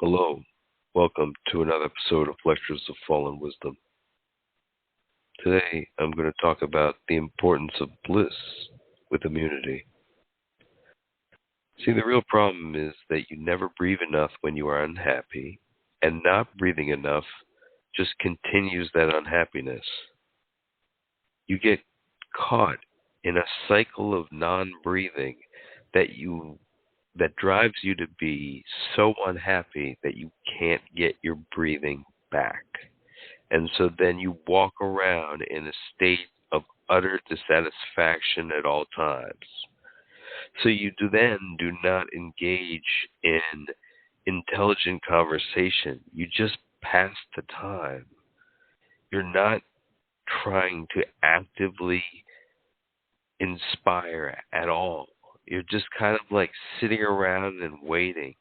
Hello, welcome to another episode of Lectures of Fallen Wisdom. Today I'm going to talk about the importance of bliss with immunity. See, the real problem is that you never breathe enough when you are unhappy, and not breathing enough just continues that unhappiness. You get caught in a cycle of non-breathing that drives you to be so unhappy that you can't get your breathing back. And so then you walk around in a state of utter dissatisfaction at all times. So you do not engage in intelligent conversation. You just pass the time. You're not trying to actively inspire at all. You're just kind of like sitting around and waiting,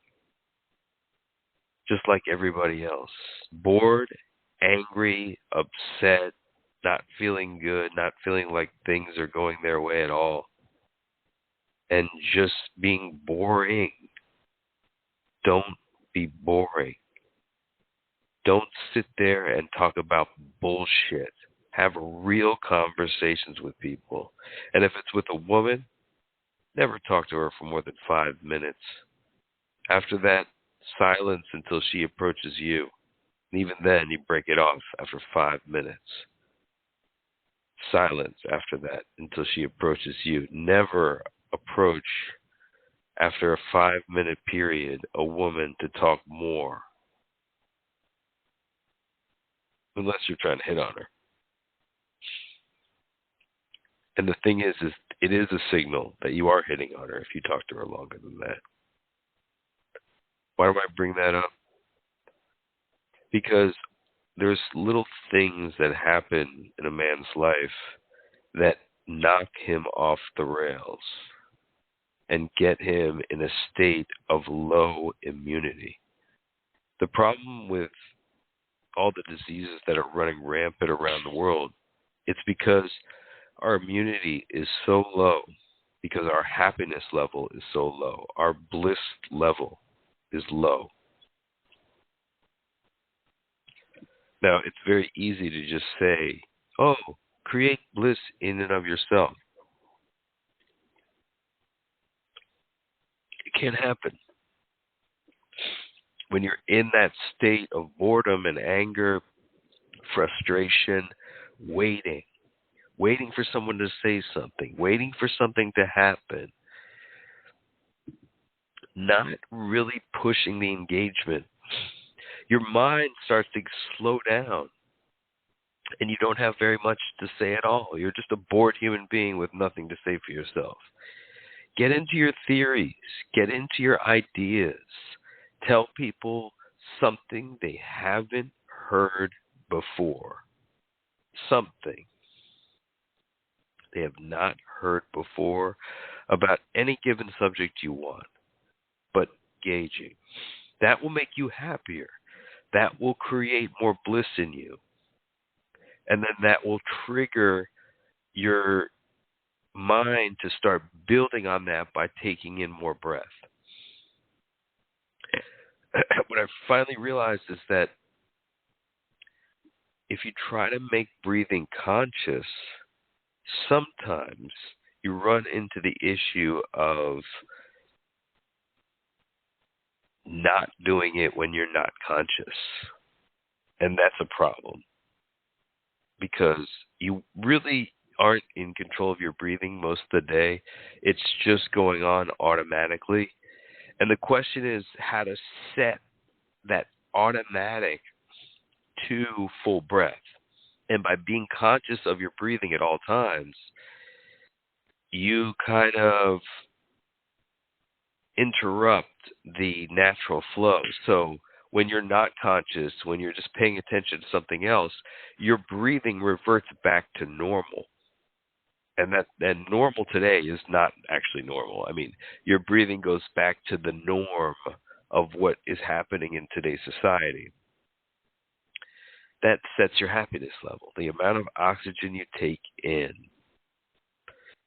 just like everybody else. Bored, angry, upset, not feeling good, not feeling like things are going their way at all, and just being boring. Don't be boring. Don't sit there and talk about bullshit. Have real conversations with people. And if it's with a woman, never talk to her for more than 5 minutes. After that, silence until she approaches you. And even then, you break it off after 5 minutes. Silence after that until she approaches you. Never approach, after a 5-minute period, a woman to talk more. Unless you're trying to hit on her. And the thing is it is a signal that you are hitting on her if you talk to her longer than that. Why do I bring that up? Because there's little things that happen in a man's life that knock him off the rails and get him in a state of low immunity. The problem with all the diseases that are running rampant around the world, it's because our immunity is so low, because our happiness level is so low, our bliss level is low. Now, it's very easy to just say, oh, create bliss in and of yourself. It can't happen. When you're in that state of boredom and anger, frustration, waiting for someone to say something, waiting for something to happen, not really pushing the engagement, your mind starts to slow down and you don't have very much to say at all. You're just a bored human being with nothing to say for yourself. Get into your theories. Get into your ideas. Tell people something they haven't heard before. Something they have not heard before about any given subject you want, but engaging. That will make you happier. That will create more bliss in you. And then that will trigger your mind to start building on that by taking in more breath. What I finally realized is that if you try to make breathing conscious, sometimes you run into the issue of not doing it when you're not conscious. And that's a problem. Because you really aren't in control of your breathing most of the day. It's just going on automatically. And the question is how to set that automatic to full breath. And by being conscious of your breathing at all times, you kind of interrupt the natural flow. So when you're not conscious, when you're just paying attention to something else, your breathing reverts back to normal. And normal today is not actually normal. I mean, your breathing goes back to the norm of what is happening in today's society. That sets your happiness level, the amount of oxygen you take in.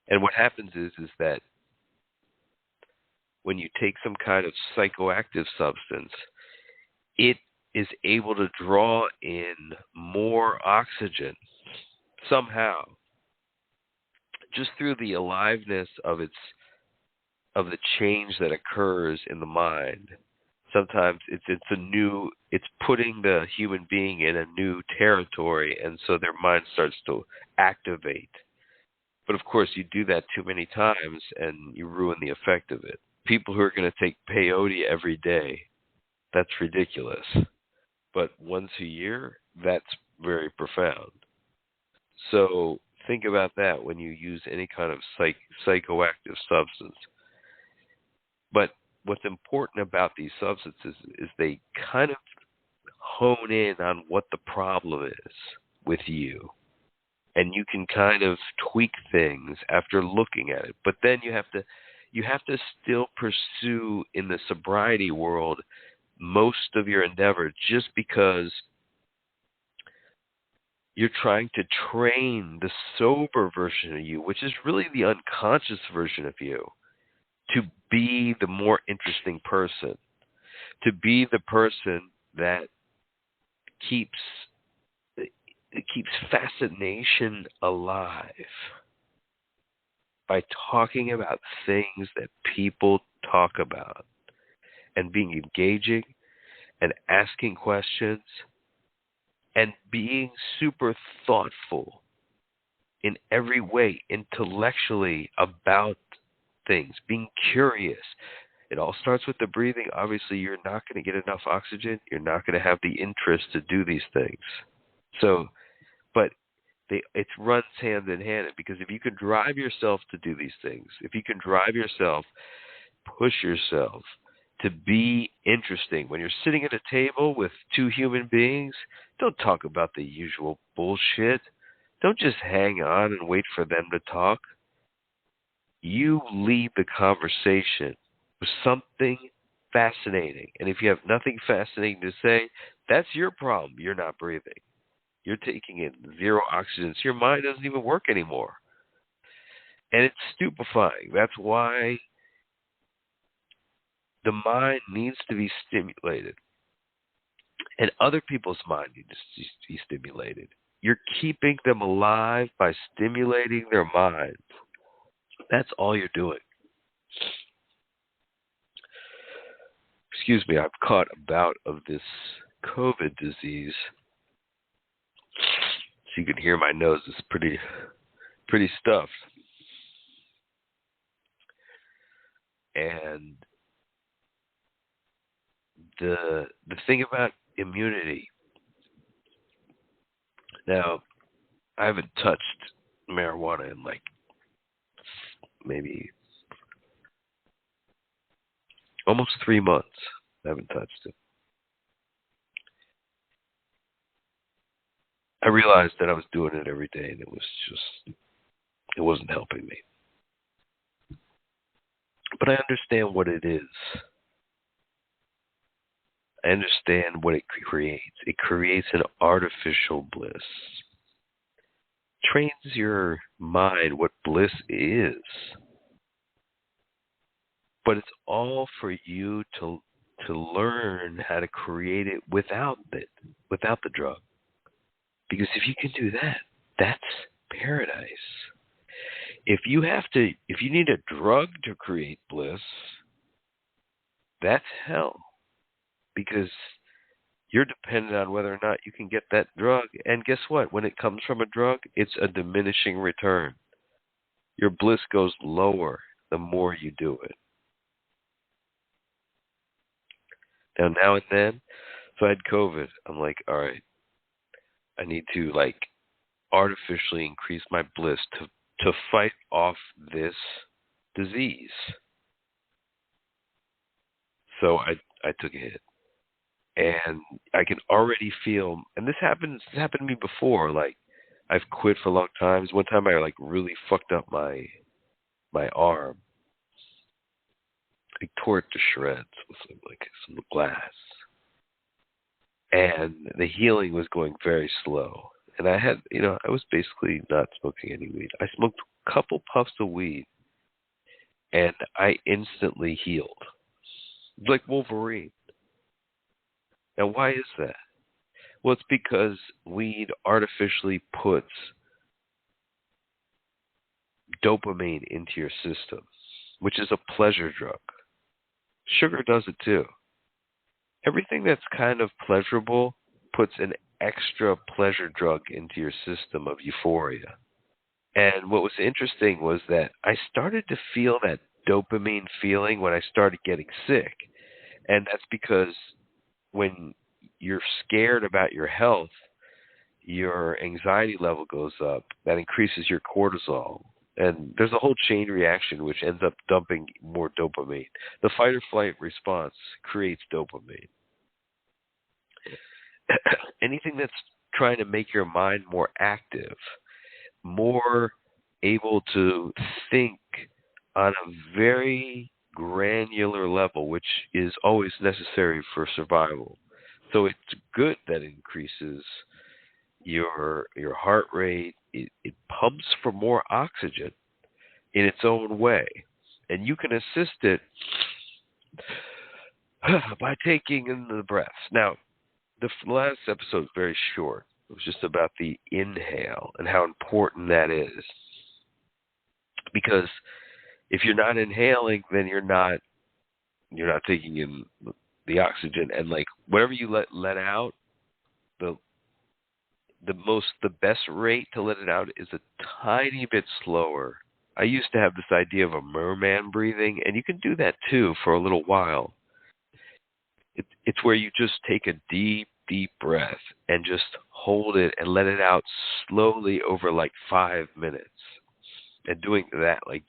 And what happens is that when you take some kind of psychoactive substance, it is able to draw in more oxygen somehow, just through the aliveness of the change that occurs in the mind. Sometimes it's putting the human being in a new territory, and so their mind starts to activate. But of course, you do that too many times, and you ruin the effect of it. People who are going to take peyote every day, that's ridiculous. But once a year, that's very profound. So think about that when you use any kind of psychoactive substance. But what's important about these substances is they kind of hone in on what the problem is with you. And you can kind of tweak things after looking at it. But then you have to still pursue in the sobriety world most of your endeavor, just because you're trying to train the sober version of you, which is really the unconscious version of you, to be the more interesting person, to be the person that keeps fascination alive by talking about things that people talk about and being engaging and asking questions and being super thoughtful in every way, intellectually, about things, being curious. It all starts with the breathing. Obviously, you're not going to get enough oxygen. You're not going to have the interest to do these things. So, but it runs hand in hand, because if you can drive yourself to do these things, if you can drive yourself, push yourself to be interesting. When you're sitting at a table with two human beings, don't talk about the usual bullshit. Don't just hang on and wait for them to talk. You lead the conversation with something fascinating. And if you have nothing fascinating to say, that's your problem. You're not breathing. You're taking in zero oxygen, so your mind doesn't even work anymore. And it's stupefying. That's why the mind needs to be stimulated. And other people's mind needs to be stimulated. You're keeping them alive by stimulating their minds. That's all you're doing. Excuse me, I've caught a bout of this COVID disease. So you can hear my nose is pretty stuffed. And the thing about immunity. Now, I haven't touched marijuana in like maybe almost 3 months. I haven't touched it. I realized that I was doing it every day, and it wasn't helping me. But I understand what it is. I understand what it creates. It creates an artificial bliss. Trains your mind what bliss is. But it's all for you to learn how to create it without the drug. Because if you can do that, that's paradise. If you need a drug to create bliss, that's hell. Because you're dependent on whether or not you can get that drug. And guess what? When it comes from a drug, it's a diminishing return. Your bliss goes lower the more you do it. Now and then, so I had COVID. I'm like, all right, I need to artificially increase my bliss to fight off this disease. So I took a hit. And I can already feel, and this happened to me before. Like, I've quit for long times. One time I really fucked up my arm. I tore it to shreds with some glass. And the healing was going very slow. And I had, I was basically not smoking any weed. I smoked a couple puffs of weed, and I instantly healed. Like Wolverine. And why is that? Well, it's because weed artificially puts dopamine into your system, which is a pleasure drug. Sugar does it too. Everything that's kind of pleasurable puts an extra pleasure drug into your system of euphoria. And what was interesting was that I started to feel that dopamine feeling when I started getting sick. And that's because when you're scared about your health, your anxiety level goes up. That increases your cortisol. And there's a whole chain reaction which ends up dumping more dopamine. The fight or flight response creates dopamine. Anything that's trying to make your mind more active, more able to think on a very granular level, which is always necessary for survival. So it's good that it increases your heart rate. It pumps for more oxygen in its own way. And you can assist it by taking in the breaths. Now, the last episode was very short. It was just about the inhale and how important that is. Because if you're not inhaling, then you're not taking in the oxygen, and like whatever you let out, the best rate to let it out is a tiny bit slower. I used to have this idea of a merman breathing, and you can do that too for a little while. It's where you just take a deep breath and just hold it and let it out slowly over like 5 minutes. And doing that, like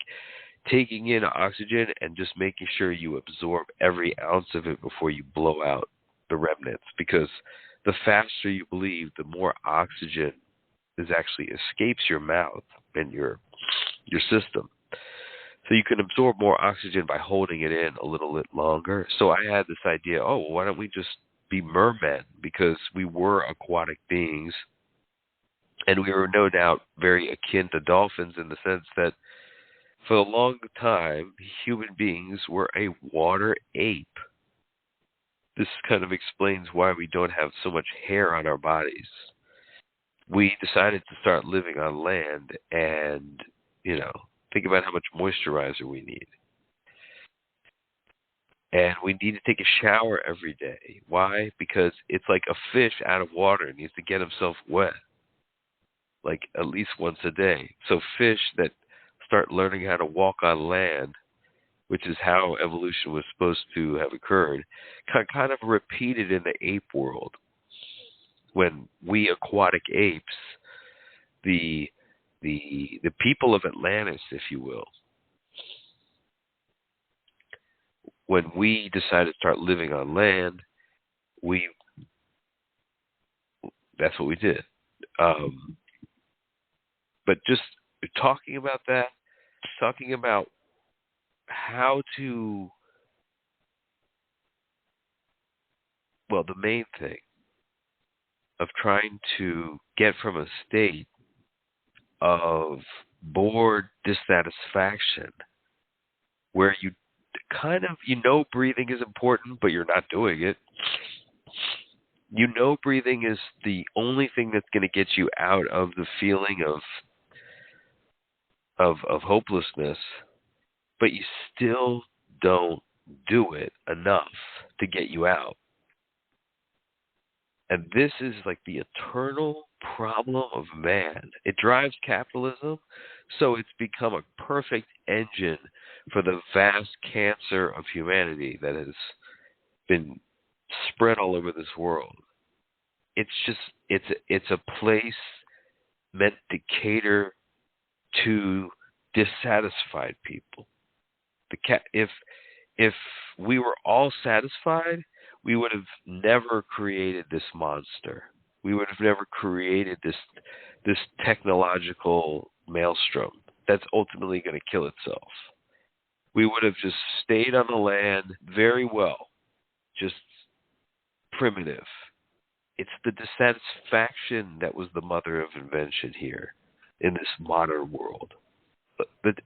taking in oxygen and just making sure you absorb every ounce of it before you blow out the remnants. Because the faster you breathe, the more oxygen is actually escapes your mouth and your system. So you can absorb more oxygen by holding it in a little bit longer. So I had this idea, why don't we just be mermen? Because we were aquatic beings, and we were no doubt very akin to dolphins in the sense that for a long time, human beings were a water ape. This kind of explains why we don't have so much hair on our bodies. We decided to start living on land and, think about how much moisturizer we need. And we need to take a shower every day. Why? Because it's like a fish out of water needs to get himself wet, like at least once a day. So fish that start learning how to walk on land, which is how evolution was supposed to have occurred, kind of repeated in the ape world. When we aquatic apes, the people of Atlantis, if you will, when we decided to start living on land, that's what we did. But just talking about that, talking about how to, the main thing of trying to get from a state of bored dissatisfaction where you kind of, breathing is important, but you're not doing it. Breathing is the only thing that's going to get you out of the feeling of hopelessness, but you still don't do it enough to get you out. And this is like the eternal problem of man. It drives capitalism, so it's become a perfect engine for the vast cancer of humanity that has been spread all over this world. It's a place meant to cater to dissatisfied people. If we were all satisfied, we would have never created this monster. We would have never created this technological maelstrom that's ultimately going to kill itself. We would have just stayed on the land very well, just primitive. It's the dissatisfaction that was the mother of invention here in this modern world.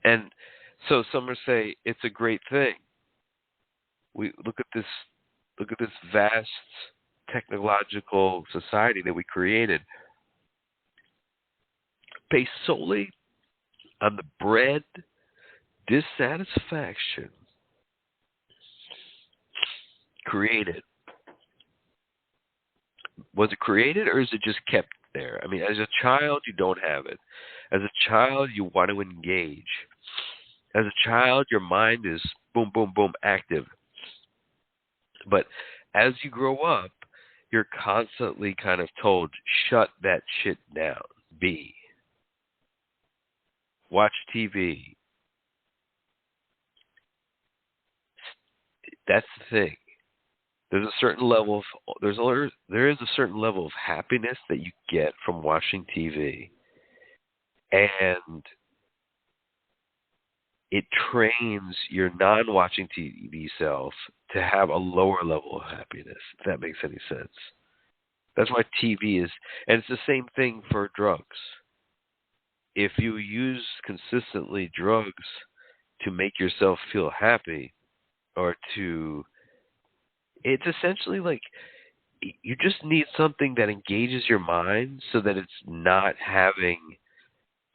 And so some would say it's a great thing. We look at this vast technological society that we created based solely on the bred dissatisfaction created. Was it created or is it just kept there? I mean, as a child, you don't have it. As a child, you want to engage. As a child, your mind is boom, boom, boom, active. But as you grow up, you're constantly kind of told, shut that shit down. Be. Watch TV. That's the thing. There's a certain level of there is a certain level of happiness that you get from watching TV, and it trains your non-watching TV self to have a lower level of happiness. If that makes any sense. That's why TV is, and it's the same thing for drugs. If you use consistently drugs to make yourself feel happy, or to, it's essentially like you just need something that engages your mind so that it's not having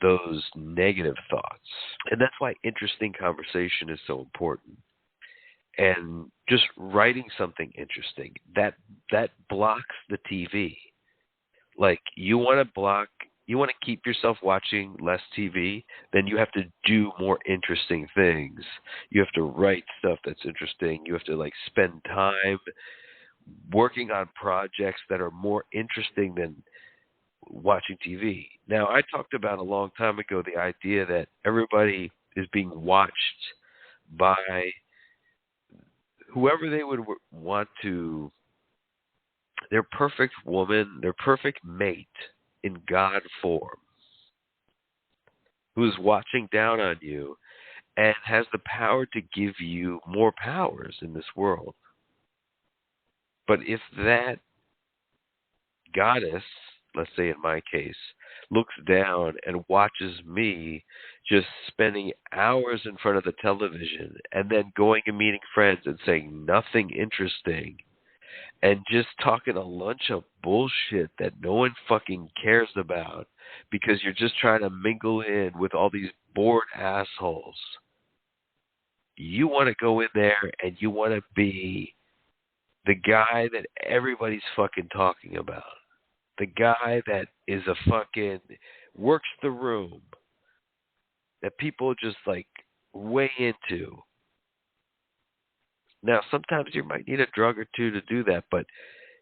those negative thoughts. And that's why interesting conversation is so important. And just writing something interesting, that blocks the TV. Like you want to keep yourself watching less TV, then you have to do more interesting things. You have to write stuff that's interesting. You have to like spend time working on projects that are more interesting than watching TV. Now, I talked about a long time ago the idea that everybody is being watched by whoever they would want to, their perfect woman, their perfect mate in God form, who is watching down on you and has the power to give you more powers in this world. But if that goddess, let's say in my case, looks down and watches me just spending hours in front of the television and then going and meeting friends and saying nothing interesting and just talking a lunch of bullshit that no one fucking cares about because you're just trying to mingle in with all these bored assholes. You want to go in there and you want to be the guy that everybody's fucking talking about. The guy that is a fucking, works the room, that people just like way into. Now, sometimes you might need a drug or two to do that, but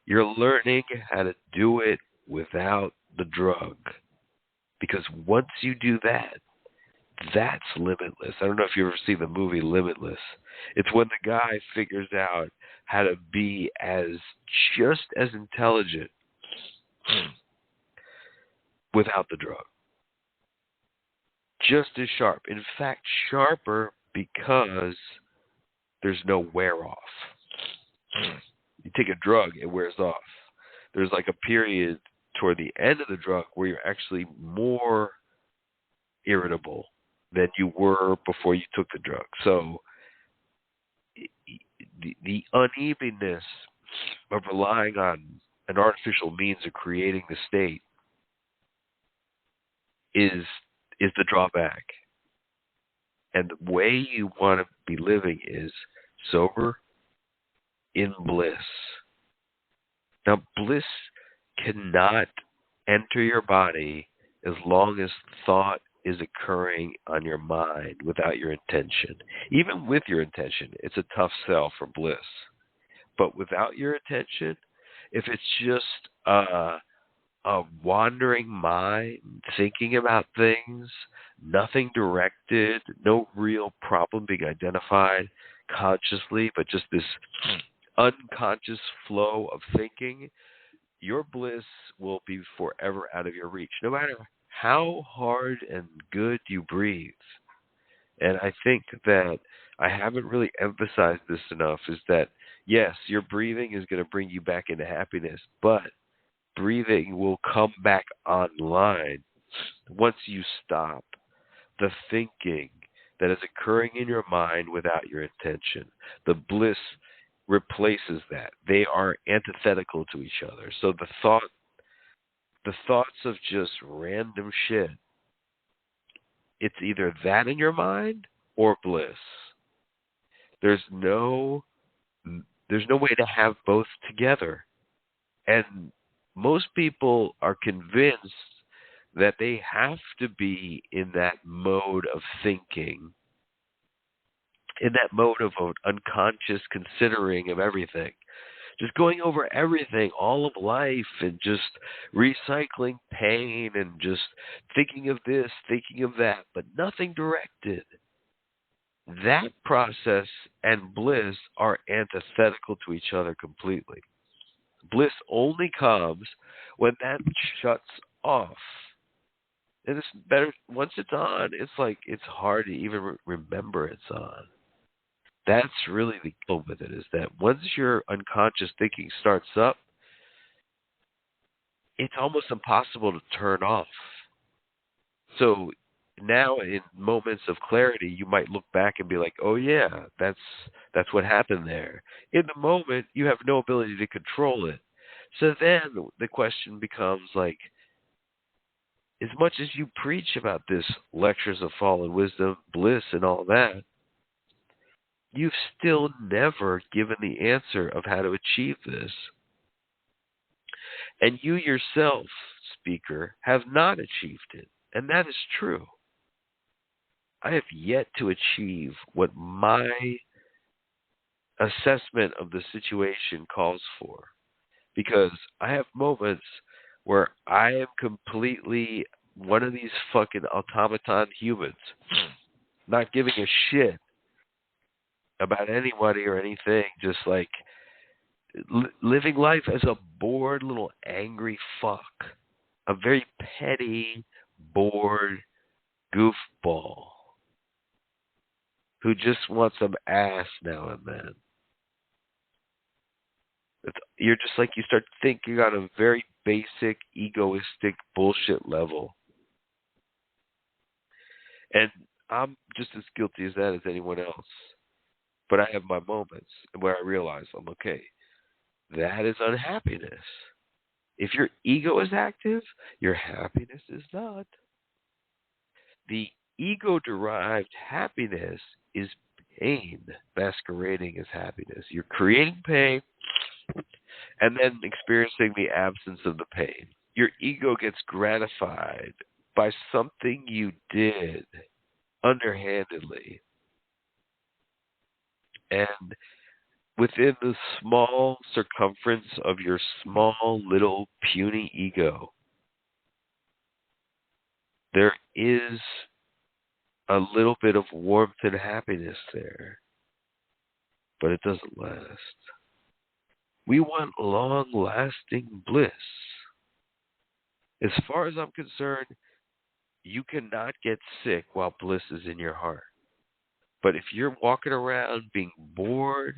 you're learning how to do it without the drug. Because once you do that, that's limitless. I don't know if you ever see the movie Limitless. It's when the guy figures out how to be just as intelligent without the drug. Just as sharp. In fact, sharper because there's no wear off. You take a drug, it wears off. There's like a period toward the end of the drug where you're actually more irritable than you were before you took the drug. So the unevenness of relying on an artificial means of creating the state is the drawback. And the way you want to be living is sober in bliss. Now, bliss cannot enter your body as long as thought is occurring on your mind without your intention. Even with your intention, it's a tough sell for bliss. But without your intention, if it's just a wandering mind, thinking about things, nothing directed, no real problem being identified consciously, but just this unconscious flow of thinking, your bliss will be forever out of your reach, no matter how hard and good you breathe. And I think that I haven't really emphasized this enough, is that, yes, your breathing is going to bring you back into happiness, but breathing will come back online once you stop the thinking that is occurring in your mind without your intention. The bliss replaces that. They are antithetical to each other. So the thoughts of just random shit, it's either that in your mind or bliss. There's no there's no way to have both together. And most people are convinced that they have to be in that mode of thinking, in that mode of an unconscious considering of everything. Just going over everything, all of life, and just recycling pain and just thinking of this, thinking of that, but nothing directed. That process and bliss are antithetical to each other completely. Bliss only comes when that shuts off. And it's better, once it's on, it's like it's hard to even remember it's on. That's really the deal with it, is that once your unconscious thinking starts up, it's almost impossible to turn off. So now in moments of clarity, you might look back and be like, oh yeah, that's what happened there. In the moment, you have no ability to control it. So then the question becomes like, as much as you preach about this lectures of fallen wisdom, bliss, and all that, you've still never given the answer of how to achieve this. And you yourself, speaker, have not achieved it. And that is true. I have yet to achieve what my assessment of the situation calls for. Because I have moments where I am completely one of these fucking automaton humans, not giving a shit about anybody or anything, just like living life as a bored little angry fuck, a very petty, bored goofball who just wants some ass now and then. You're just like, you start thinking on a very basic, egoistic bullshit level. And I'm just as guilty as that as anyone else. But I have my moments where I realize, okay, that is unhappiness. If your ego is active, your happiness is not. The ego-derived happiness is pain masquerading as happiness. You're creating pain and then experiencing the absence of the pain. Your ego gets gratified by something you did underhandedly. And within the small circumference of your small, little, puny ego, there is a little bit of warmth and happiness there. But it doesn't last. We want long-lasting bliss. As far as I'm concerned, you cannot get sick while bliss is in your heart. But if you're walking around being bored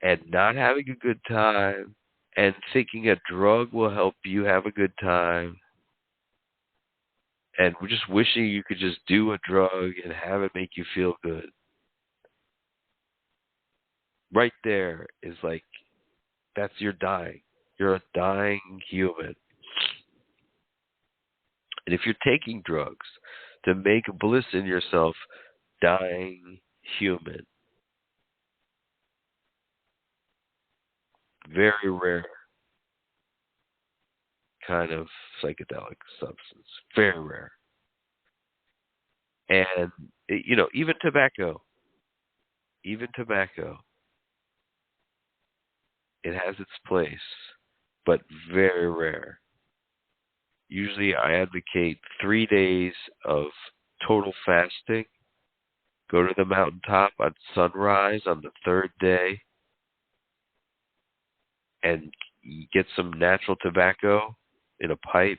and not having a good time and thinking a drug will help you have a good time and we're just wishing you could just do a drug and have it make you feel good, right there is like, that's your dying. You're a dying human. And if you're taking drugs to make bliss in yourself, dying human, very rare kind of psychedelic substance. Very rare. And, even tobacco, it has its place, but very rare. Usually I advocate 3 days of total fasting. Go to the mountaintop at sunrise on the third day and get some natural tobacco in a pipe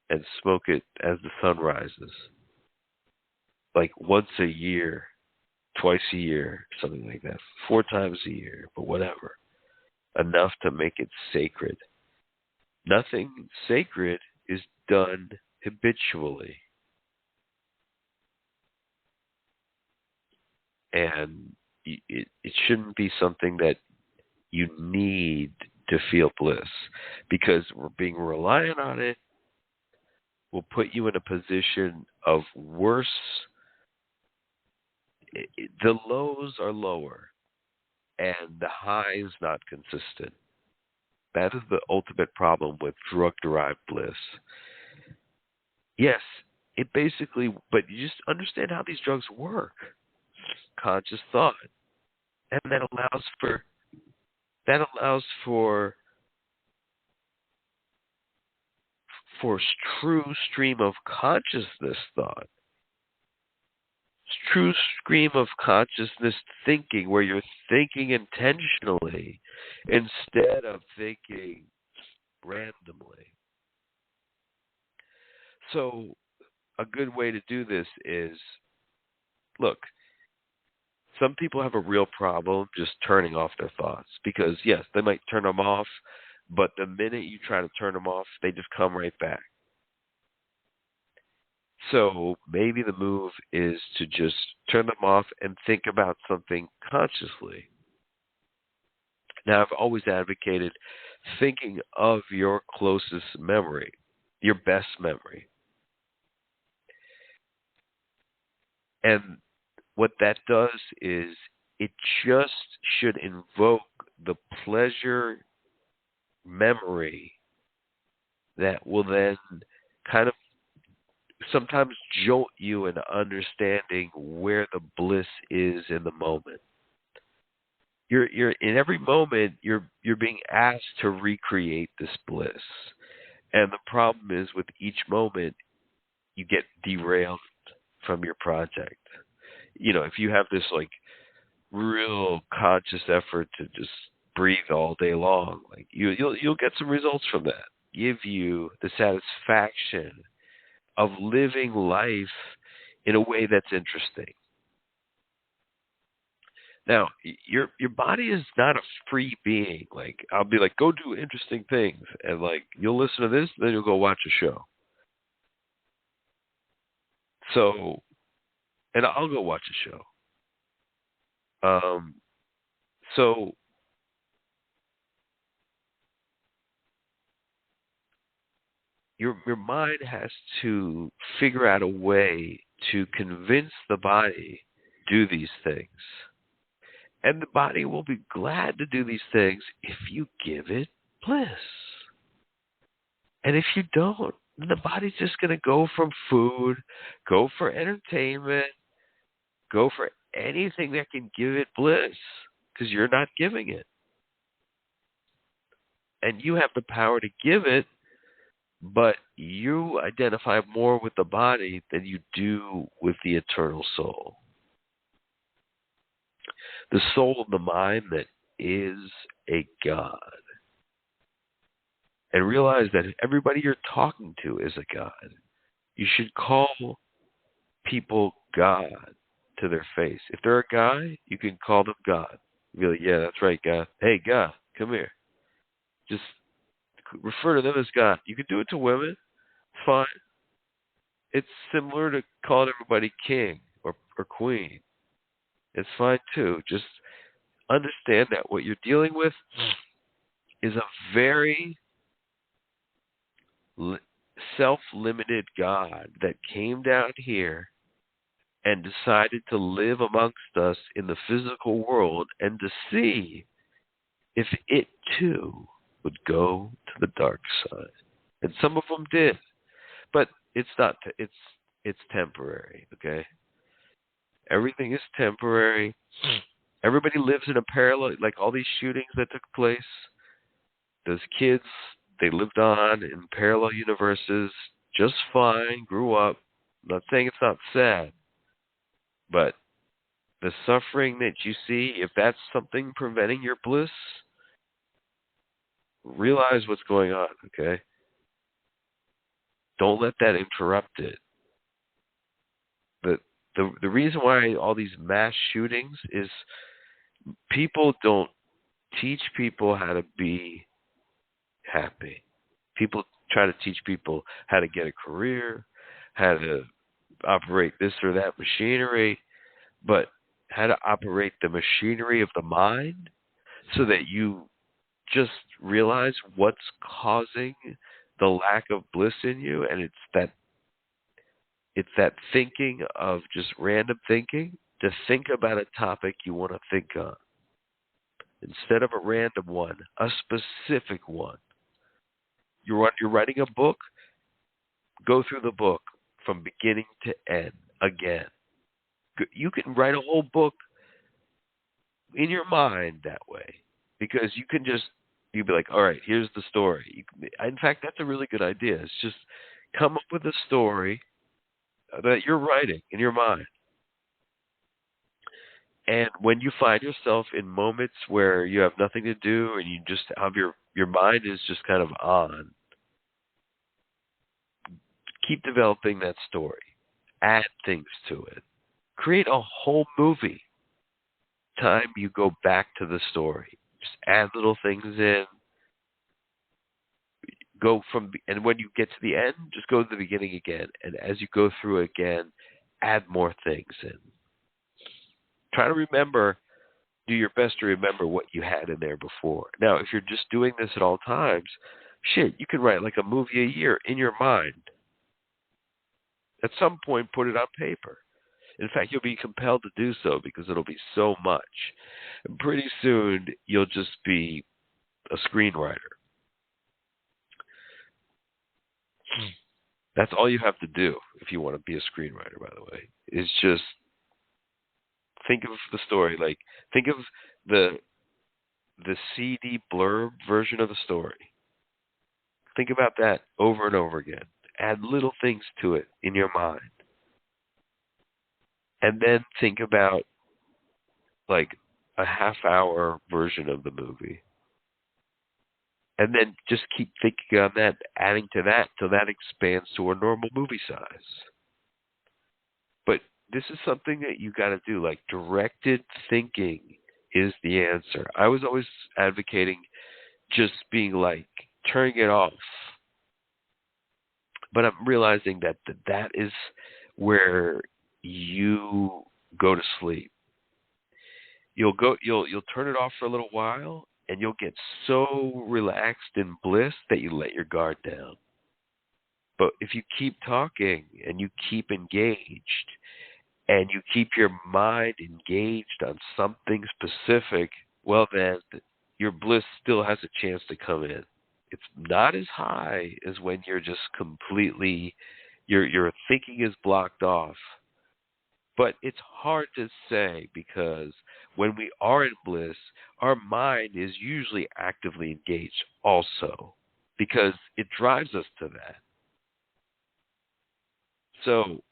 and smoke it as the sun rises. Like once a year, twice a year, something like that. 4 times a year, but whatever. Enough to make it sacred. Nothing sacred is done habitually. And it shouldn't be something that You need to feel bliss, because being reliant on it will put you in a position of worse. The lows are lower and the highs not consistent. That is the ultimate problem with drug-derived bliss. Yes, it basically, but you just understand how these drugs work. Conscious thought, and that allows for for true stream of consciousness thought, true stream of consciousness thinking, where you're thinking intentionally instead of thinking randomly. So a good way to do this is, look, some people have a real problem just turning off their thoughts, because yes, they might turn them off, but the minute you try to turn them off, they just come right back. So maybe the move is to just turn them off and think about something consciously. Now, I've always advocated thinking of your closest memory, your best memory. And what that does is it just should invoke the pleasure memory that will then kind of sometimes jolt you into understanding where the bliss is in the moment. You're in every moment you're being asked to recreate this bliss. And the problem is, with each moment you get derailed from your project. If you have this like real conscious effort to just breathe all day long, like you'll get some results from that. Give you the satisfaction of living life in a way that's interesting. Now, your body is not a free being. Like, I'll be like, go do interesting things, and like you'll listen to this, then you'll go watch a show. So, and I'll go watch a show. So your mind has to figure out a way to convince the body do these things. And the body will be glad to do these things if you give it bliss. And if you don't, the body's just going to go from food, go for entertainment, go for anything that can give it bliss, because you're not giving it. And you have the power to give it, but you identify more with the body than you do with the eternal soul. The soul of the mind that is a God. And realize that everybody you're talking to is a God. You should call people God to their face. If they're a guy, you can call them God. Be like, yeah, that's right, God. Hey, God, come here. Just refer to them as God. You can do it to women. It's fine. It's similar to calling everybody king or queen. It's fine too. Just understand that what you're dealing with is a very self-limited God that came down here and decided to live amongst us in the physical world, and to see if it too would go to the dark side. And some of them did, but it's not. It's temporary. Okay, everything is temporary. Everybody lives in a parallel. Like all these shootings that took place, those kids, they lived on in parallel universes just fine. Grew up. I'm not saying it's not sad, but the suffering that you see, if that's something preventing your bliss, realize what's going on, okay? Don't let that interrupt it. The reason why all these mass shootings is people don't teach people how to be happy. People try to teach people how to get a career, how to operate this or that machinery, but how to operate the machinery of the mind so that you just realize what's causing the lack of bliss in you, and it's that thinking of just random thinking, to think about a topic you want to think on. Instead of a random one, a specific one. You're writing a book, go through the book from beginning to end again. You can write a whole book in your mind that way, because you'd be like, all right, here's the story. In fact, that's a really good idea. It's just come up with a story that you're writing in your mind. And when you find yourself in moments where you have nothing to do and you just have your mind is just kind of on, keep developing that story. Add things to it. Create a whole movie. Time you go back to the story. Just add little things in. And when you get to the end, just go to the beginning again. And as you go through again, add more things in. Try to do your best to remember what you had in there before. Now, if you're just doing this at all times, you can write like a movie a year in your mind. At some point, put it on paper. In fact, you'll be compelled to do so because it'll be so much. And pretty soon, you'll just be a screenwriter. That's all you have to do if you want to be a screenwriter, by the way, is just think of the story. Like, think of the CD blurb version of the story. Think about that over and over again. Add little things to it in your mind. And then think about like a half-hour version of the movie. And then just keep thinking on that, adding to that, till that expands to a normal movie size. But this is something that you got to do. Like, directed thinking is the answer. I was always advocating just being like, turning it off. But I'm realizing that is where you go to sleep. You'll turn it off for a little while, and you'll get so relaxed in bliss that you let your guard down. But if you keep talking and you keep engaged and you keep your mind engaged on something specific, well then your bliss still has a chance to come in. It's not as high as when you're just completely, your thinking is blocked off. But it's hard to say, because when we are in bliss, our mind is usually actively engaged also, because it drives us to that. So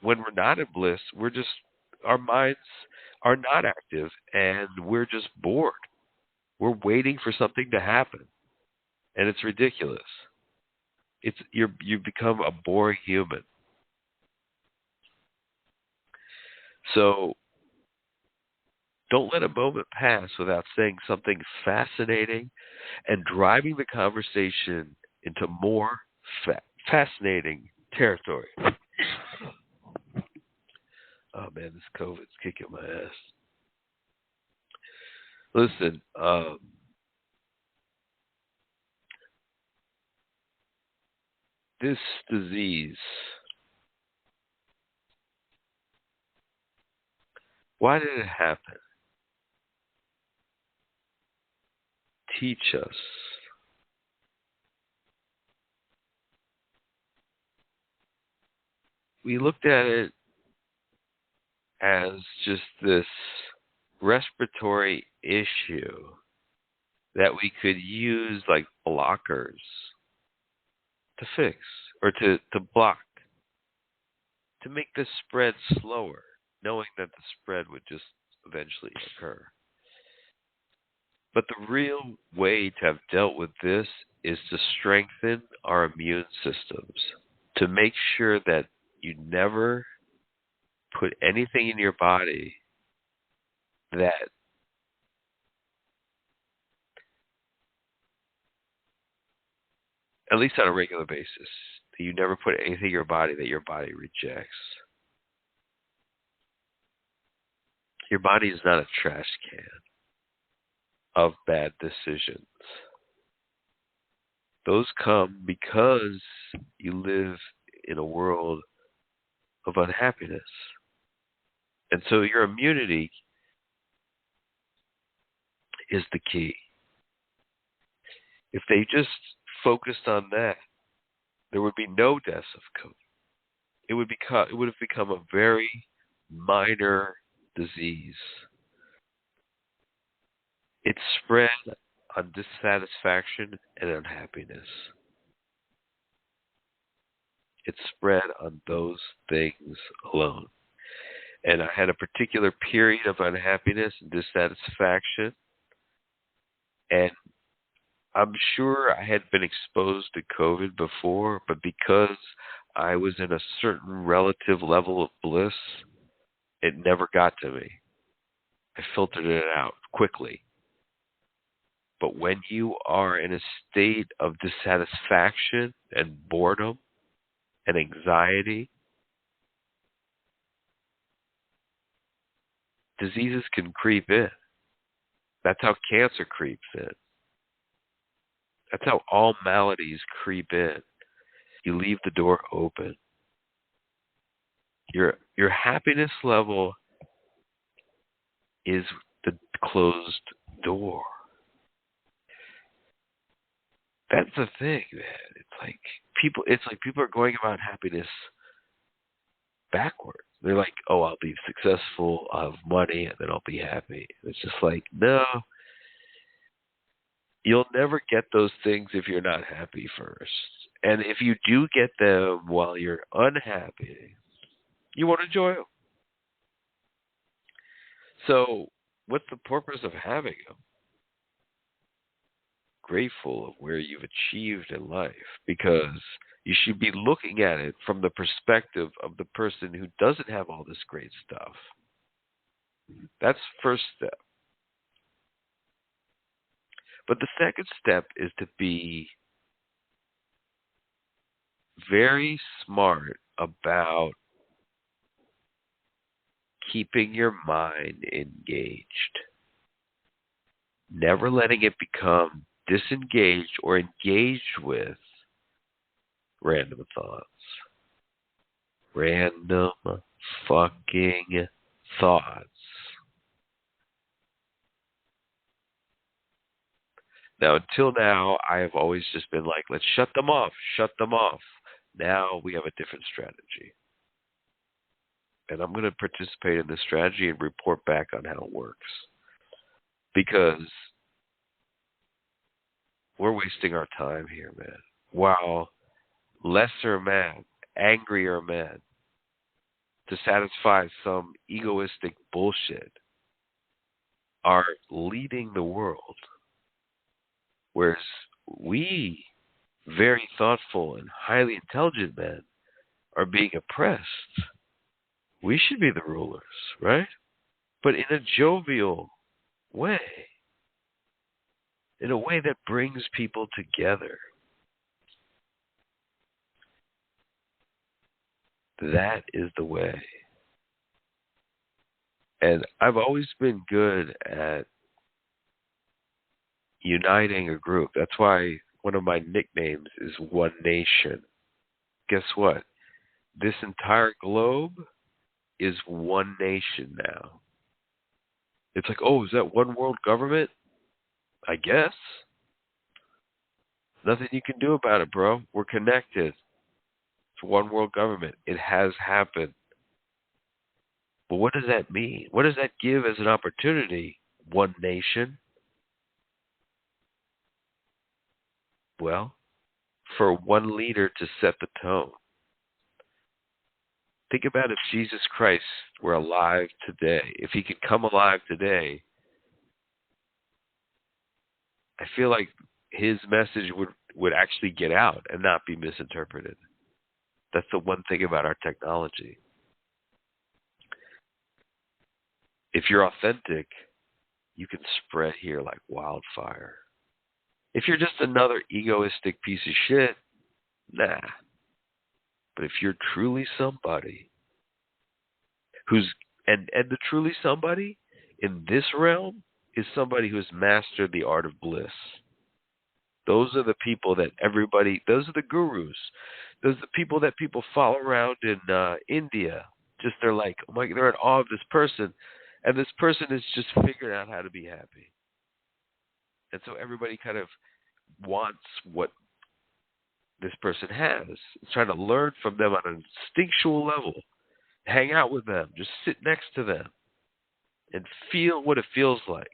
when we're not in bliss, our minds are not active and we're just bored. We're waiting for something to happen. And it's ridiculous. You become a boring human. So don't let a moment pass without saying something fascinating and driving the conversation into more fascinating territory. Oh man, this COVID's kicking my ass. Listen, this disease, why did it happen? Teach us. We looked at it as just this respiratory issue that we could use like blockers to fix or to block, to make the spread slower, knowing that the spread would just eventually occur. But the real way to have dealt with this is to strengthen our immune systems, to make sure that you never put anything in your body that at least on a regular basis, that you never put anything in your body that your body rejects. Your body is not a trash can. of bad decisions. Those come because you live in a world of unhappiness. And so your immunity is the key. If they just focused on that, there would be no deaths of COVID. It would have become a very minor disease. It's spread on dissatisfaction and unhappiness. It's spread on those things alone. And I had a particular period of unhappiness and dissatisfaction, and I'm sure I had been exposed to COVID before, but because I was in a certain relative level of bliss, it never got to me. I filtered it out quickly. But when you are in a state of dissatisfaction and boredom and anxiety, diseases can creep in. That's how cancer creeps in. That's how all maladies creep in. You leave the door open. Your happiness level is the closed door. That's the thing, man. It's like people are going about happiness backwards. They're like, oh, I'll be successful, I'll have money, and then I'll be happy. It's just like, no. You'll never get those things if you're not happy first. And if you do get them while you're unhappy, you won't enjoy them. So what's the purpose of having them? Grateful of where you've achieved in life, because you should be looking at it from the perspective of the person who doesn't have all this great stuff. That's the first step. But the second step is to be very smart about keeping your mind engaged. Never letting it become disengaged or engaged with random thoughts. Random fucking thoughts. Now, until now, I have always just been like, let's shut them off, shut them off. Now we have a different strategy. And I'm going to participate in this strategy and report back on how it works. Because we're wasting our time here, man. While lesser men, angrier men, to satisfy some egoistic bullshit, are leading the world. Whereas we, very thoughtful and highly intelligent men, are being oppressed. We should be the rulers, right? But in a jovial way. In a way that brings people together. That is the way. And I've always been good at uniting a group. That's why one of my nicknames is One Nation. Guess what? This entire globe is one nation now. It's like, oh, is that one world government? I guess. Nothing you can do about it, bro. We're connected. It's one world government. It has happened. But what does that mean? What does that give as an opportunity? One nation? Well, for one leader to set the tone. Think about if Jesus Christ were alive today. If he could come alive today, I feel like his message would actually get out and not be misinterpreted. That's the one thing about our technology. If you're authentic, you can spread here like wildfire. If you're just another egoistic piece of shit, nah. But if you're truly somebody and the truly somebody in this realm is somebody who's mastered the art of bliss. Those are the people that those are the gurus. Those are the people that people follow around in India. Just they're like, oh my, they're in awe of this person. And this person has just figured out how to be happy. And so everybody kind of wants what this person has. It's trying to learn from them on an instinctual level. Hang out with them. Just sit next to them. And feel what it feels like.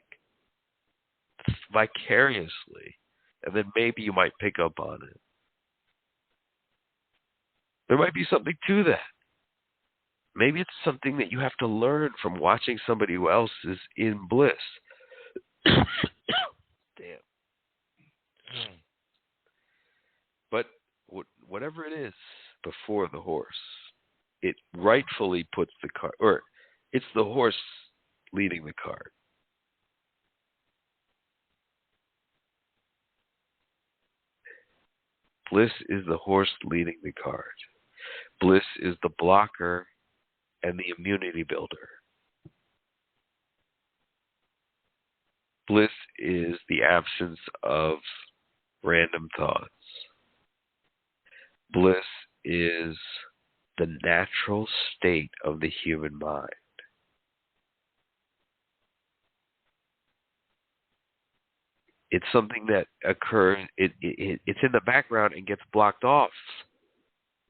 Vicariously. And then maybe you might pick up on it. There might be something to that. Maybe it's something that you have to learn from watching somebody who else is in bliss. Damn. But whatever it is before the horse, it rightfully puts the cart, or it's the horse leading the cart. Bliss is the horse leading the cart. Bliss is the blocker and the immunity builder. Bliss is the absence of random thoughts. Bliss is the natural state of the human mind. It's something that occurs, it's in the background and gets blocked off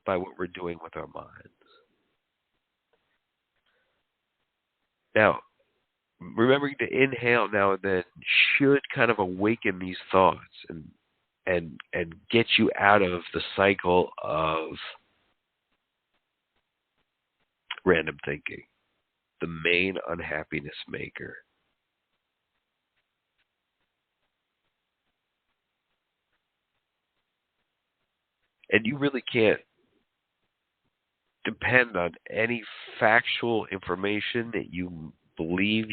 by what we're doing with our minds. Now, remembering to inhale now and then should kind of awaken these thoughts and get you out of the cycle of random thinking, the main unhappiness maker. And you really can't depend on any factual information that you believe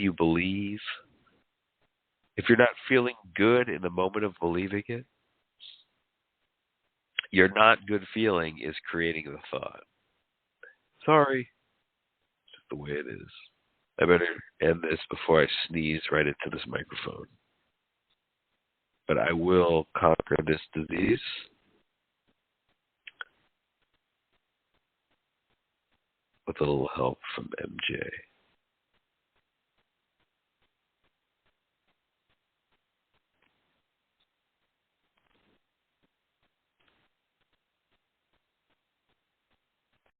if you're not feeling good in the moment of believing it. Your not good feeling is creating the thought. Sorry. It's just the way it is. I better end this before I sneeze right into this microphone. But I will conquer this disease. With a little help from MJ.